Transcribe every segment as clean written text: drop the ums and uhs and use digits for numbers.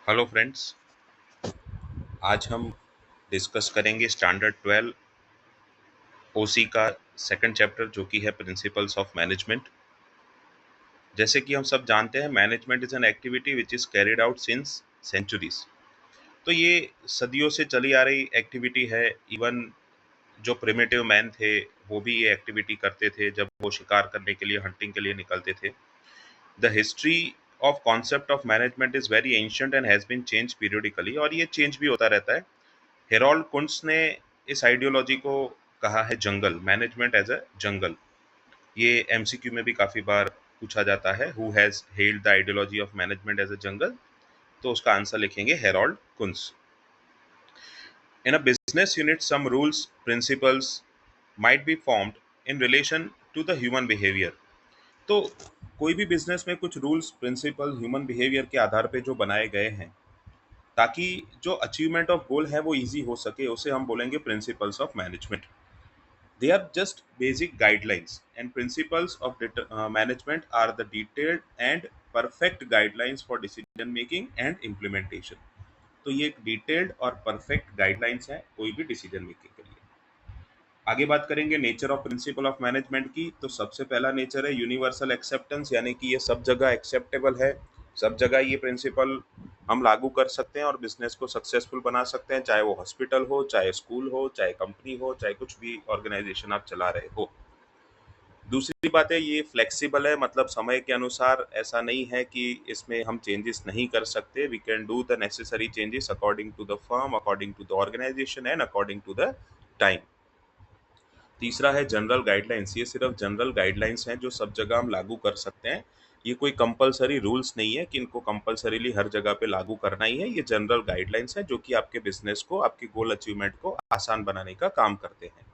Hello friends. आज हम discuss करेंगे स्टैंडर्ड 12 ओसी का सेकंड चैप्टर जो कि है प्रिंसिपल्स ऑफ मैनेजमेंट। जैसे कि हम सब जानते हैं, management is an activity which is carried out since centuries. तो ये सदियों से चली आ रही एक्टिविटी है। इवन जो प्रिमिटिव मैन थे वो भी ये एक्टिविटी करते थे जब वो शिकार करने के लिए, हंटिंग के लिए निकलते थे। The history of concept of management is very ancient and has been change periodically, और ये चेंज भी होता रहता है। हेरोल्ड कुंट्स ने इस आइडियोलॉजी को कहा है जंगल, मैनेजमेंट एज अ जंगल। ये एमसीक्यू में भी काफी बार पूछा जाता है, who has held the ideology of management as a jungle. तो उसका आंसर लिखेंगे Harold Koontz. In a business unit some rules principles might be formed in relation to the human behaviour. तो कोई भी बिजनेस में कुछ रूल्स प्रिंसिपल ह्यूमन बिहेवियर के आधार पे जो बनाए गए हैं ताकि जो अचीवमेंट ऑफ गोल है वो इजी हो सके, उसे हम बोलेंगे principles of management. They are just basic guidelines, and principles of management are the detailed and perfect guidelines for decision making and implementation. तो ये एक डिटेल्ड और परफेक्ट गाइडलाइंस है कोई भी डिसीजन मेकिंग के लिए। आगे बात करेंगे nature of principle of management की। तो सबसे पहला नेचर है यूनिवर्सल एक्सेप्टेंस, यानी कि ये सब जगह एक्सेप्टेबल है। सब जगह ये प्रिंसिपल हम लागू कर सकते हैं और बिजनेस को सक्सेसफुल बना सकते हैं, चाहे वो हॉस्पिटल हो, चाहे स्कूल हो, चाहे कंपनी हो, चाहे कुछ भी ऑर्गेनाइजेशन आप चला रहे हो। दूसरी बात है, ये फ्लेक्सिबल है, मतलब समय के अनुसार ऐसा नहीं है कि इसमें हम चेंजेस नहीं कर सकते। We can do the necessary changes according to the firm, according to the organisation and according to the time. तीसरा है जनरल गाइडलाइंस। ये सिर्फ जनरल गाइडलाइंस हैं जो सब जगह हम लागू कर सकते हैं। ये कोई कंपलसरी रूल्स नहीं है कि इनको कंपलसरीली हर जगह पे लागू करना ही है। ये जनरल गाइडलाइंस है जो कि आपके बिजनेस को, आपके गोल अचीवमेंट को आसान बनाने का काम करते हैं।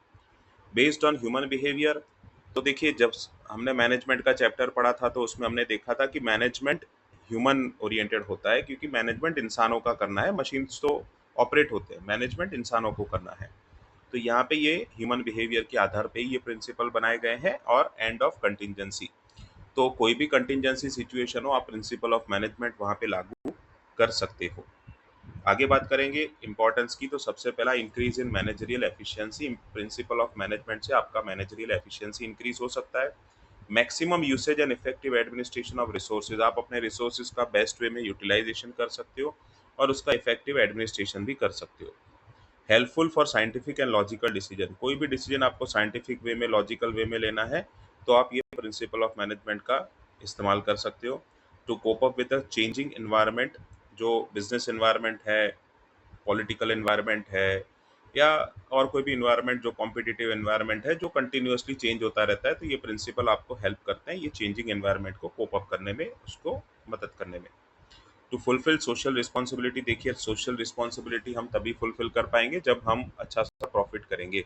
Based on human behaviour. तो देखिए, जब हमने मैनेजमेंट का चैप्टर पढ़ा था तो उसमें हमने देखा था कि मैनेजमेंट ह्यूमन ओरिएंटेड होता है, क्योंकि मैनेजमेंट इंसानों का करना है। मशीन्स तो ऑपरेट होते हैं, मैनेजमेंट इंसानों को करना है। तो यहाँ पे ये ह्यूमन बिहेवियर के आधार पे ही ये प्रिंसिपल बनाए गए हैं। और एंड ऑफ कंटिजेंसी, तो कोई भी कंटिजेंसी सिचुएशन हो, आप प्रिंसिपल ऑफ मैनेजमेंट वहाँ पे लागू कर सकते हो। आगे बात करेंगे इंपॉर्टेंस की। तो सबसे पहला, increase in managerial efficiency. Principle of management से आपका मैनेजरियल एफिशिएंसी इंक्रीज हो सकता है। Maximum usage and effective administration of resources. आप अपने रिसोर्सेज का बेस्ट वे में यूटिलाइजेशन कर सकते हो और उसका इफेक्टिव एडमिनिस्ट्रेशन भी कर सकते हो। Helpful for scientific and logical decision. कोई भी डिसीजन आपको साइंटिफिक वे में, लॉजिकल वे में लेना है तो आप ये प्रिंसिपल ऑफ मैनेजमेंट का इस्तेमाल कर सकते हो। To cope up with the changing environment, जो बिजनेस एनवायरनमेंट है, पॉलिटिकल एनवायरनमेंट है, या और कोई भी इन्वायरमेंट जो कॉम्पिटिटिव एनवायरनमेंट है, जो कंटिन्यूअसली चेंज होता रहता है, तो ये प्रिंसिपल आपको हेल्प करते हैं ये चेंजिंग एनवायरनमेंट को कोप अप करने में, उसको मदद करने में। To fulfil social responsibility. देखिए, सोशल रिस्पॉन्सिबिलिटी हम तभी फुलफिल कर पाएंगे जब हम अच्छा सा प्रॉफिट करेंगे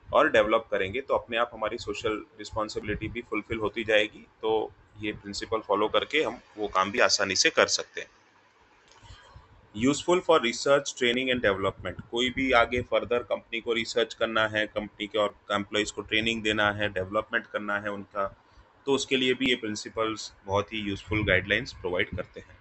और डेवलप करेंगे, तो अपने आप हमारी सोशल रिस्पॉन्सिबिलिटी भी फुलफिल होती जाएगी। तो ये प्रिंसिपल फॉलो करके हम वो काम भी आसानी से कर सकते हैं। Useful for research, training and development. कोई भी आगे फर्दर कंपनी को रिसर्च करना है, कंपनी के और एम्प्लॉयज़ को ट्रेनिंग देना है, डेवलपमेंट करना है उनका, तो उसके लिए भी ये प्रिंसिपल्स बहुत ही यूजफुल गाइडलाइंस प्रोवाइड करते हैं।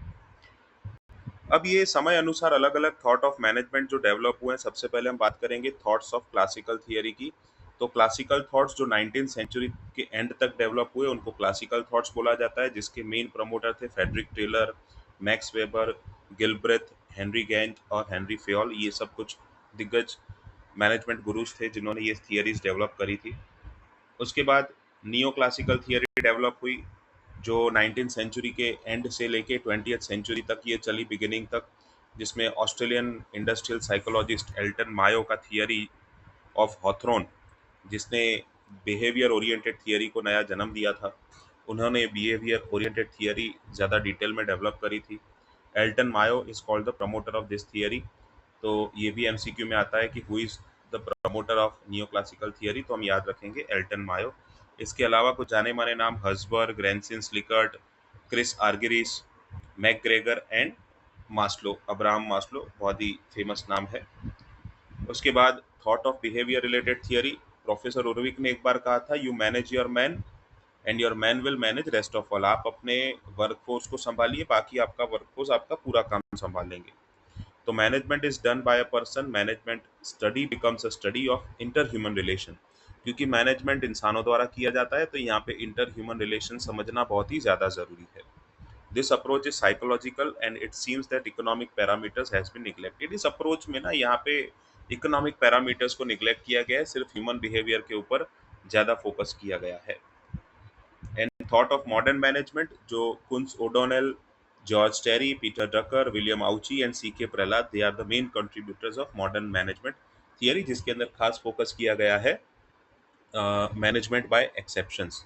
अब ये समय अनुसार अलग अलग थॉट ऑफ मैनेजमेंट जो डेवलप हुए हैं। सबसे पहले हम बात करेंगे थॉट्स ऑफ क्लासिकल थियरी की। तो क्लासिकल थॉट्स जो 19th सेंचुरी के एंड तक डेवलप हुए उनको क्लासिकल थॉट्स बोला जाता है, जिसके मेन प्रमोटर थे Frederick Taylor, Max Weber, Gilbreth, Henry Gantt और हेनरी फेयोल। ये सब कुछ दिग्गज मैनेजमेंट गुरुज थे जिन्होंने ये थियरीज डेवलप करी थी। उसके बाद नियो क्लासिकल थियरी डेवलप हुई, जो 19th सेंचुरी के एंड से लेके 20th सेंचुरी तक ये चली, बिगिनिंग तक, जिसमें Australian industrial psychologist Elton Mayo का थियरी ऑफ हॉथरॉन, जिसने बिहेवियर ओरिएंटेड थियरी को नया जन्म दिया था, उन्होंने बिहेवियर ओरिएंटेड थियरी ज़्यादा डिटेल में डेवलप करी थी। Elton Mayo is called the promoter of this theory. तो ये भी एमसीक्यू में आता है कि who is the promoter of neo classical theory, तो हम याद रखेंगे एल्टन मायो। इसके अलावा कुछ जाने माने नाम, Herzberg, Rensis Likert, Chris Argyris, McGregor and Maslow, Abraham Maslow बहुत ही फेमस नाम है। उसके बाद thought of behaviour related theory. Professor Urwick ने एक बार कहा था, you manage your man and your man will manage rest of all. आप अपने वर्कफोर्स को संभालिए, बाकी आपका वर्कफोर्स आपका पूरा काम संभालेंगे। तो management is done by a person, management study becomes a study of inter human relation. क्योंकि मैनेजमेंट इंसानों द्वारा किया जाता है, तो यहाँ पे इंटर ह्यूमन रिलेशन समझना बहुत ही ज्यादा जरूरी है। This approach is psychological and it seems that economic parameters has been neglected. इस अप्रोच में ना यहाँ पे इकोनॉमिक पैरामीटर्स को निग्लेक्ट किया गया है, सिर्फ ह्यूमन बिहेवियर के ऊपर ज्यादा फोकस किया गया है। And thought of modern management, जो Koontz O'Donnell, George Terry, Peter Drucker, William Ouchi and C K Prahalad, they are the main contributors of modern management theory, जिसके अंदर खास फोकस किया गया है मैनेजमेंट बाय एक्सेप्शंस।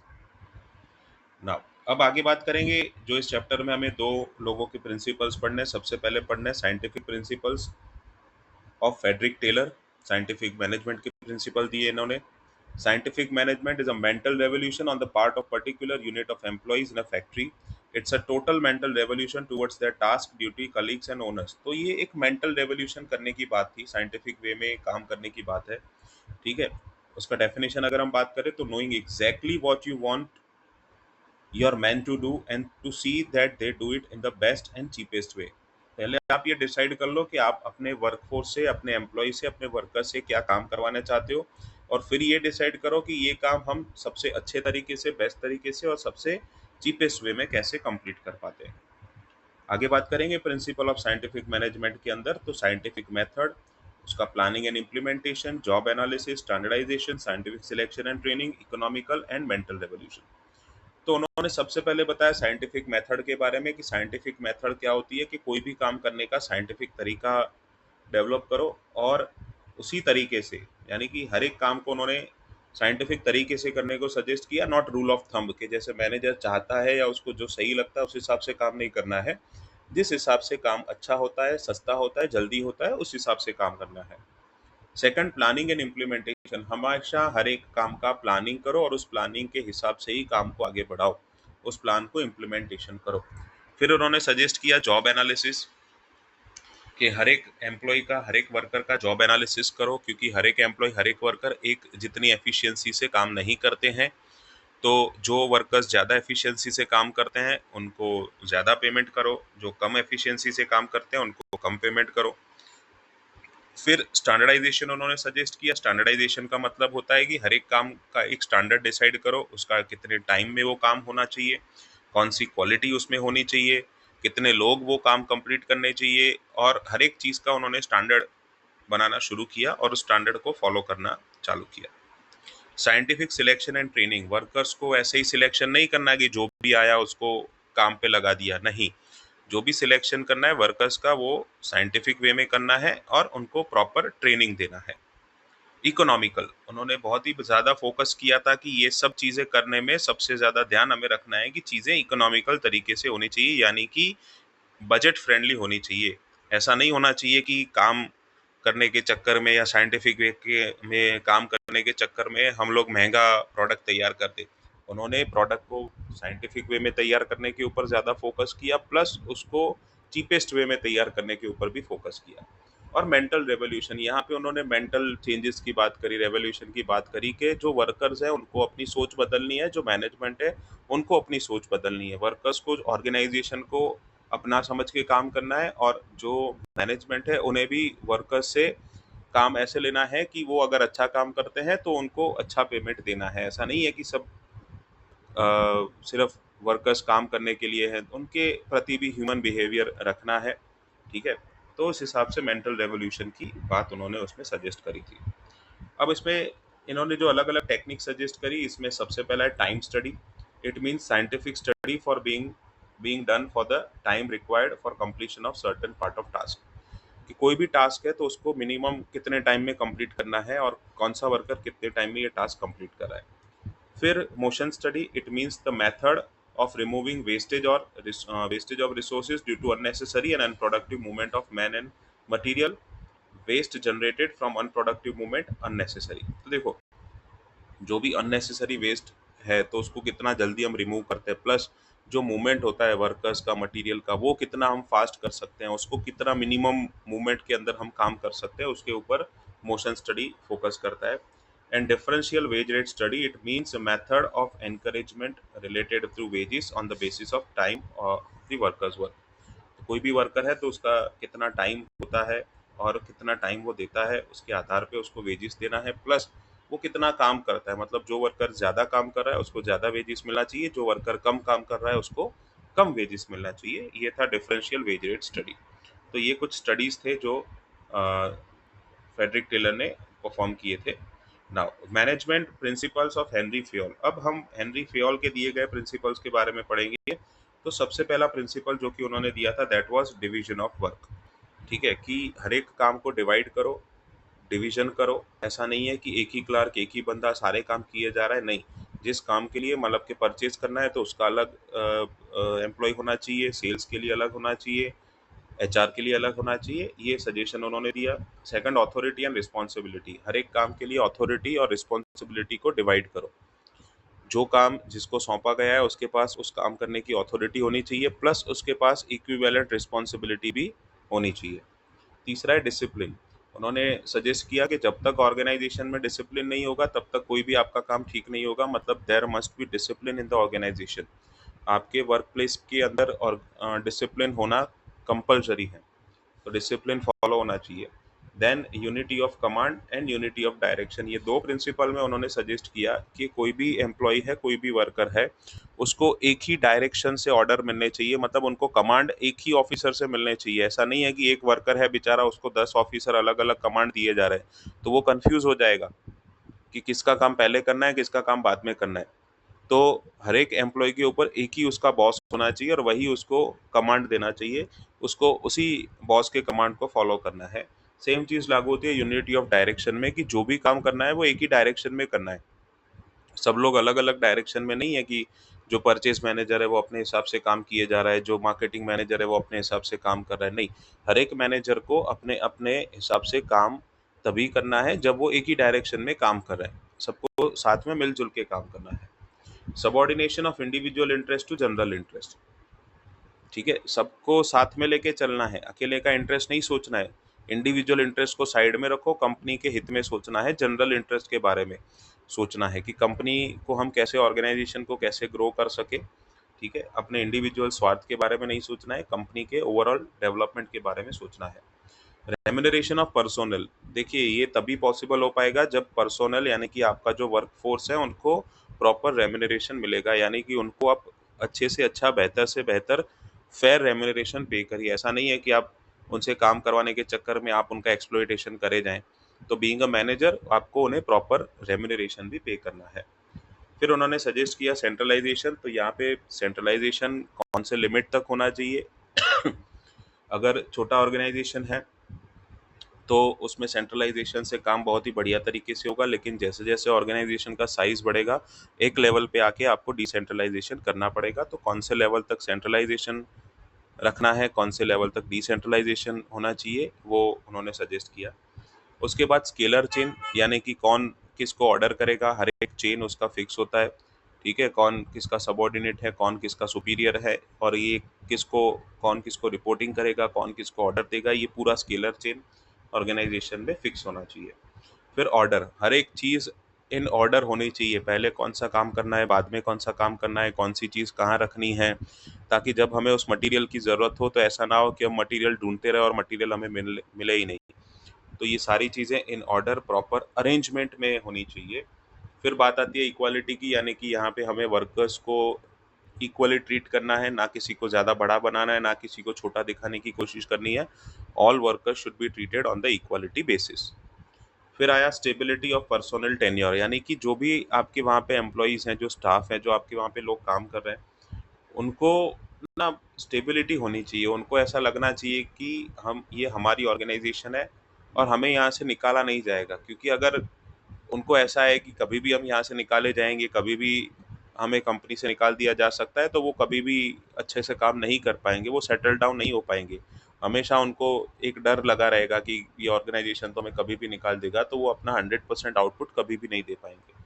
नाउ अब आगे बात करेंगे, जो इस चैप्टर में हमें दो लोगों के प्रिंसिपल्स पढ़ने हैं। सबसे पहले पढ़ने scientific principles of Frederick Taylor. Scientific management के प्रिंसिपल दिए इन्होंने। Scientific management is a mental revolution on the part of particular unit of employees in a factory. It's a total mental revolution towards their task, duty, colleagues and owners. तो ये एक mental revolution करने की बात थी, scientific way में काम करने की बात है, ठीक है। उसका definition अगर हम बात करें तो knowing exactly what you want your men to do and to see that they do it in the best and cheapest way। पहले आप ये डिसाइड कर लो कि आप अपने वर्कफोर्स से, अपने एम्प्लॉय से, अपने वर्कर से क्या काम करवाना चाहते हो, और फिर ये डिसाइड करो कि ये काम हम सबसे अच्छे तरीके से, बेस्ट तरीके से और सबसे चीपेस्ट वे में कैसे कंप्लीट कर पाते हैं। आगे बात करेंगे प्रिंसिपल ऑफ साइंटिफिक मैनेजमेंट के अंदर, तो साइंटिफिक मेथड, उसका planning and implementation, job analysis, standardisation, scientific selection and training, economical and mental revolution. तो उन्होंने सबसे पहले बताया साइंटिफिक मेथड के बारे में कि साइंटिफिक मेथड क्या होती है, कि कोई भी काम करने का साइंटिफिक तरीका डेवलप करो और उसी तरीके से, यानी कि हर एक काम को उन्होंने साइंटिफिक तरीके से करने को सजेस्ट किया, नॉट रूल ऑफ थंब के जैसे मैनेजर चाहता है या उसको जो सही लगता है उस हिसाब से काम नहीं करना है। जिस हिसाब से काम अच्छा होता है, सस्ता होता है, जल्दी होता है, उस हिसाब से काम करना है। सेकंड, प्लानिंग एंड इम्प्लीमेंटेशन, हमेशा हर एक काम का प्लानिंग करो और उस प्लानिंग के हिसाब से ही काम को आगे बढ़ाओ, उस प्लान को इम्प्लीमेंटेशन करो। फिर उन्होंने सजेस्ट किया जॉब एनालिसिस, कि हर एक एम्प्लॉय का, हर एक वर्कर का जॉब एनालिसिस करो, क्योंकि हर एक एम्प्लॉय, हर एक वर्कर एक जितनी एफिशिएंसी से काम नहीं करते हैं, तो जो वर्कर्स ज़्यादा एफिशिएंसी से काम करते हैं उनको ज़्यादा पेमेंट करो, जो कम एफिशिएंसी से काम करते हैं उनको कम पेमेंट करो। फिर स्टैंडर्डाइजेशन उन्होंने सजेस्ट किया। स्टैंडर्डाइजेशन का मतलब होता है कि हर एक काम का एक स्टैंडर्ड डिसाइड करो, उसका कितने टाइम में वो काम होना चाहिए, कौन सी क्वालिटी उसमें होनी चाहिए, कितने लोग वो काम कंप्लीट करने चाहिए, और हर एक चीज़ का उन्होंने स्टैंडर्ड बनाना शुरू किया और उस स्टैंडर्ड को फॉलो करना चालू किया। Scientific selection and training, workers को ऐसे ही सिलेक्शन नहीं करना कि जो भी आया उसको काम पे लगा दिया, नहीं। जो भी सिलेक्शन करना है वर्कर्स का, वो साइंटिफिक वे में करना है और उनको प्रॉपर ट्रेनिंग देना है। इकोनॉमिकल, उन्होंने बहुत ही ज़्यादा फोकस किया था कि ये सब चीज़ें करने में सबसे ज़्यादा ध्यान हमें रखना है कि चीज़ें इकोनॉमिकल तरीके से होनी चाहिए, यानी कि बजट फ्रेंडली होनी चाहिए। ऐसा नहीं होना चाहिए कि काम करने के चक्कर में या साइंटिफिक वे के में काम करने के चक्कर में हम लोग महंगा प्रोडक्ट तैयार कर दें। उन्होंने प्रोडक्ट को साइंटिफिक वे में तैयार करने के ऊपर ज़्यादा फोकस किया, प्लस उसको चीपेस्ट वे में तैयार करने के ऊपर भी फोकस किया। और मेंटल रेवोल्यूशन, यहाँ पे उन्होंने मेंटल चेंजेस की बात करी, रेवोल्यूशन की बात करी कि जो वर्कर्स हैं उनको अपनी सोच बदलनी है, जो मैनेजमेंट है उनको अपनी सोच बदलनी है, वर्कर्स को, ऑर्गेनाइजेशन को अपना समझ के काम करना है, और जो मैनेजमेंट है उन्हें भी वर्कर्स से काम ऐसे लेना है कि वो अगर अच्छा काम करते हैं तो उनको अच्छा पेमेंट देना है। ऐसा नहीं है कि सब सिर्फ वर्कर्स काम करने के लिए हैं, उनके प्रति भी ह्यूमन बिहेवियर रखना है, ठीक है। तो उस हिसाब से मेंटल रेवोल्यूशन की बात उन्होंने उसमें सजेस्ट करी थी। अब इसमें इन्होंने जो अलग अलग टेक्निक सजेस्ट करी, इसमें सबसे पहला है time study. It means scientific study for being done for the time required for completion of certain part of task, कि कोई भी टास्क है तो उसको मिनिमम कितने टाइम में कंप्लीट करना है और कौन सा वर्कर कितने टाइम में ये टास्क कंप्लीट कर रहा है। फिर motion study, it means the method of removing wastage of resources due to unnecessary and unproductive movement of man and material, waste generated from unproductive movement unnecessary। तो देखो, जो भी अननेसेसरी वेस्ट है तो उसको कितना जल्दी हम रिमूव करते हैं, प्लस जो मूवमेंट होता है वर्कर्स का, मटेरियल का, वो कितना हम फास्ट कर सकते हैं, उसको कितना मिनिमम मूवमेंट के अंदर हम काम कर सकते हैं, उसके ऊपर मोशन स्टडी फोकस करता है। And differential wage rate study, it means a method of encouragement related to wages on the basis of time or the workers work. तो कोई भी वर्कर है तो उसका कितना टाइम होता है और कितना टाइम वो देता है, उसके आधार पे उसको वेजेस देना है, प्लस वो कितना काम करता है। मतलब जो वर्कर ज़्यादा काम कर रहा है उसको ज़्यादा वेजेस मिलना चाहिए, जो वर्कर कम काम कर रहा है उसको कम वेजेस मिलना चाहिए। ये था डिफरेंशियल वेज रेट स्टडी। तो ये कुछ स्टडीज़ थे जो फ्रेडरिक टेलर ने परफॉर्म किए थे। Now management principles of Henry Fayol. अब हम हेनरी फेयोल के दिए गए प्रिंसिपल्स के बारे में पढ़ेंगे। तो सबसे पहला प्रिंसिपल जो कि उन्होंने दिया था, that was division of work. ठीक है, कि हर एक काम को डिवाइड करो, डिवीजन करो। ऐसा नहीं है कि एक ही क्लार्क, एक ही बंदा सारे काम किए जा रहा है, नहीं। जिस काम के लिए मतलब के परचेज करना है तो उसका अलग एम्प्लॉय होना चाहिए, सेल्स के लिए अलग होना चाहिए, एचआर के लिए अलग होना चाहिए। ये सजेशन उन्होंने दिया। Second, authority and responsibility. हर एक काम के लिए अथॉरिटी और रिस्पॉन्सिबिलिटी को डिवाइड करो। जो काम जिसको सौंपा गया है उसके पास उस काम करने की अथॉरिटी होनी चाहिए, प्लस उसके पास इक्विवेलेंट रिस्पॉन्सिबिलिटी भी होनी चाहिए। तीसरा है डिसिप्लिन। उन्होंने सजेस्ट किया कि जब तक ऑर्गेनाइजेशन में डिसिप्लिन नहीं होगा तब तक कोई भी आपका काम ठीक नहीं होगा। मतलब there must be discipline in the organisation. आपके वर्क प्लेस के अंदर और डिसिप्लिन होना कंपलसरी है, तो डिसिप्लिन फॉलो होना चाहिए। Than unity of command and unity of direction. ये दो प्रिंसिपल में उन्होंने सजेस्ट किया कि कोई भी एम्प्लॉय है, कोई भी वर्कर है, उसको एक ही डायरेक्शन से ऑर्डर मिलने चाहिए। मतलब उनको कमांड एक ही ऑफिसर से मिलने चाहिए। ऐसा नहीं है कि एक वर्कर है बेचारा, उसको 10 ऑफिसर अलग अलग कमांड दिए जा रहे हैं, तो वो कंफ्यूज हो जाएगा कि किसका काम पहले करना है, किसका काम बाद में करना है। तो हर एक एम्प्लॉय के ऊपर एक ही उसका बॉस होना चाहिए और वही उसको कमांड देना चाहिए, उसको उसी बॉस के कमांड को फॉलो करना है। सेम चीज़ लागू होती है यूनिटी ऑफ डायरेक्शन में, कि जो भी काम करना है वो एक ही डायरेक्शन में करना है। सब लोग अलग अलग डायरेक्शन में नहीं है कि जो परचेज मैनेजर है वो अपने हिसाब से काम किए जा रहा है, जो मार्केटिंग मैनेजर है वो अपने हिसाब से काम कर रहा है, नहीं। हर एक मैनेजर को अपने अपने हिसाब से काम तभी करना है जब वो एक ही डायरेक्शन में काम कर रहे हैं। सबको साथ में मिलजुल के काम करना है। Subordination of individual interest to general interest. ठीक है, सबको साथ में लेके चलना है, अकेले का इंटरेस्ट नहीं सोचना है। इंडिविजुअल इंटरेस्ट को साइड में रखो, कंपनी के हित में सोचना है, जनरल इंटरेस्ट के बारे में सोचना है कि कंपनी को हम कैसे, ऑर्गेनाइजेशन को कैसे ग्रो कर सके। ठीक है, अपने इंडिविजुअल स्वार्थ के बारे में नहीं सोचना है, कंपनी के ओवरऑल डेवलपमेंट के बारे में सोचना है। Remuneration of personnel. देखिए, ये तभी पॉसिबल हो पाएगा जब पर्सोनल यानी कि आपका जो वर्क फोर्स है उनको प्रॉपर रेम्यूनरेशन मिलेगा, यानी कि उनको आप अच्छे से अच्छा, बेहतर से बेहतर फेयर रेम्यूनरेशन पे करिए। ऐसा नहीं है कि आप उनसे काम करवाने के चक्कर में आप उनका एक्सप्लॉइटेशन करे जाएं। तो बीइंग अ मैनेजर आपको उन्हें प्रॉपर रेम्यूनरेशन भी पे करना है। फिर उन्होंने सजेस्ट किया सेंट्रलाइजेशन। तो यहाँ पे सेंट्रलाइजेशन कौन से लिमिट तक होना चाहिए। अगर छोटा ऑर्गेनाइजेशन है तो उसमें सेंट्रलाइजेशन से काम बहुत ही बढ़िया तरीके से होगा, लेकिन जैसे जैसे ऑर्गेनाइजेशन का साइज बढ़ेगा एक लेवल पे आके आपको डिसेंट्रलाइजेशन करना पड़ेगा। तो कौन से लेवल तक सेंट्रलाइजेशन रखना है, कौन से लेवल तक डिसेंट्रलाइजेशन होना चाहिए, वो उन्होंने सजेस्ट किया। उसके बाद स्केलर चेन, यानी कि कौन किसको ऑर्डर करेगा, हर एक चेन उसका फिक्स होता है। ठीक है, कौन किसका सबॉर्डिनेट है, कौन किसका सुपीरियर है, और ये किसको, कौन किसको रिपोर्टिंग करेगा, कौन किसको ऑर्डर देगा, ये पूरा स्केलर चेन ऑर्गेनाइजेशन में फिक्स होना चाहिए। फिर ऑर्डर, हर एक चीज़ इन ऑर्डर होनी चाहिए। पहले कौन सा काम करना है, बाद में कौन सा काम करना है, कौन सी चीज़ कहाँ रखनी है, ताकि जब हमें उस मटेरियल की ज़रूरत हो तो ऐसा ना हो कि हम मटेरियल ढूंढते रहे और मटेरियल हमें मिले ही नहीं। तो ये सारी चीज़ें इन ऑर्डर प्रॉपर अरेंजमेंट में होनी चाहिए। फिर बात आती है इक्वालिटी की, यानी कि यहाँ पे हमें वर्कर्स को इक्वली ट्रीट करना है, ना किसी को ज़्यादा बड़ा बनाना है, ना किसी को छोटा दिखाने की कोशिश करनी है। All workers should be treated on the equality basis. फिर आया स्टेबिलिटी ऑफ पर्सोनल टेन्योर, यानी कि जो भी आपके वहाँ पे एम्प्लॉयज़ हैं, जो स्टाफ है, जो आपके वहाँ पे लोग काम कर रहे हैं, उनको ना स्टेबिलिटी होनी चाहिए। उनको ऐसा लगना चाहिए कि हम, ये हमारी ऑर्गेनाइजेशन है और हमें यहाँ से निकाला नहीं जाएगा। क्योंकि अगर उनको ऐसा है कि कभी भी हम यहाँ से निकाले जाएंगे, कभी भी हमें कंपनी से निकाल दिया जा सकता है, तो वो कभी भी अच्छे से काम नहीं कर पाएंगे, वो सेटल डाउन नहीं हो पाएंगे। हमेशा उनको एक डर लगा रहेगा कि ये ऑर्गेनाइजेशन तो हमें कभी भी निकाल देगा, तो वो अपना 100% आउटपुट कभी भी नहीं दे पाएंगे।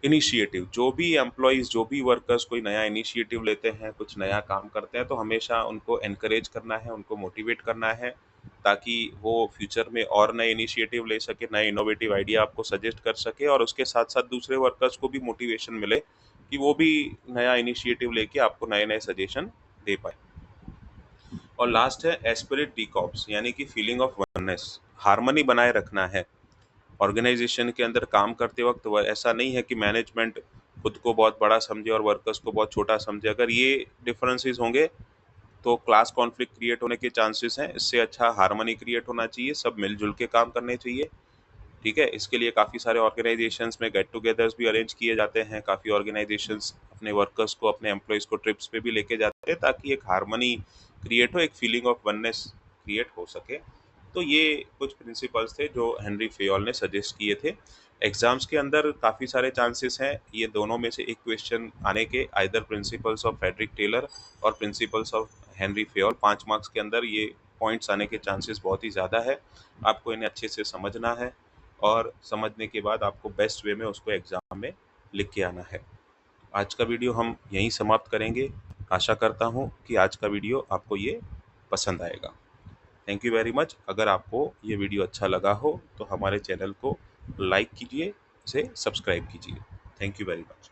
इनिशिएटिव, जो भी एम्प्लॉयज़, जो भी वर्कर्स कोई नया इनिशिएटिव लेते हैं, कुछ नया काम करते हैं, तो हमेशा उनको एनकरेज करना है, उनको मोटिवेट करना है। ताकि वो फ्यूचर में और नए इनिशिएटिव ले सके, नए इनोवेटिव आइडिया आपको सजेस्ट कर सके, और उसके साथ-साथ दूसरे वर्कर्स को भी मोटिवेशन मिले कि वो भी नया इनिशिएटिव लेके आपको नए-नए सजेशन दे पाएँ। और लास्ट है एस्पिरिट डीकॉप्स, यानी कि फीलिंग ऑफ वननेस, हार्मनी बनाए रखना है। ऑर्गेनाइजेशन के अंदर काम करते वक्त ऐसा नहीं है कि मैनेजमेंट खुद को बहुत बड़ा समझे और वर्कर्स को बहुत छोटा समझे। अगर ये डिफरेंसेस होंगे तो क्लास कॉन्फ्लिक्ट क्रिएट होने के चांसेस हैं। इससे अच्छा हार्मनी क्रिएट होना चाहिए, सब मिलजुल के काम करने चाहिए। ठीक है, इसके लिए काफ़ी सारे ऑर्गेनाइजेशंस में गेट टुगेदर्स भी अरेंज किए जाते हैं। काफ़ी ऑर्गेनाइजेशंस अपने वर्कर्स को, अपने एम्प्लॉयज़ को ट्रिप्स पे भी लेके जाते हैं ताकि एक हार्मनी क्रिएट हो, एक फीलिंग ऑफ वननेस क्रिएट हो सके। तो ये कुछ प्रिंसिपल्स थे जो हेनरी फेयोल ने सजेस्ट किए थे। एग्जाम्स के अंदर काफ़ी सारे चांसेस हैं ये दोनों में से एक क्वेश्चन आने के, either principles of Frederick Taylor और principles of Henry Fayol. 5 marks के अंदर ये पॉइंट्स आने के चांसेस बहुत ही ज़्यादा है। आपको इन्हें अच्छे से समझना है और समझने के बाद आपको बेस्ट वे में उसको एग्ज़ाम में लिख के आना है। आज का वीडियो हम यहीं समाप्त करेंगे। आशा करता हूँ कि आज का वीडियो आपको ये पसंद आएगा। Thank you very much. अगर आपको ये वीडियो अच्छा लगा हो तो हमारे चैनल को लाइक कीजिए, इसे सब्सक्राइब कीजिए। Thank you very much.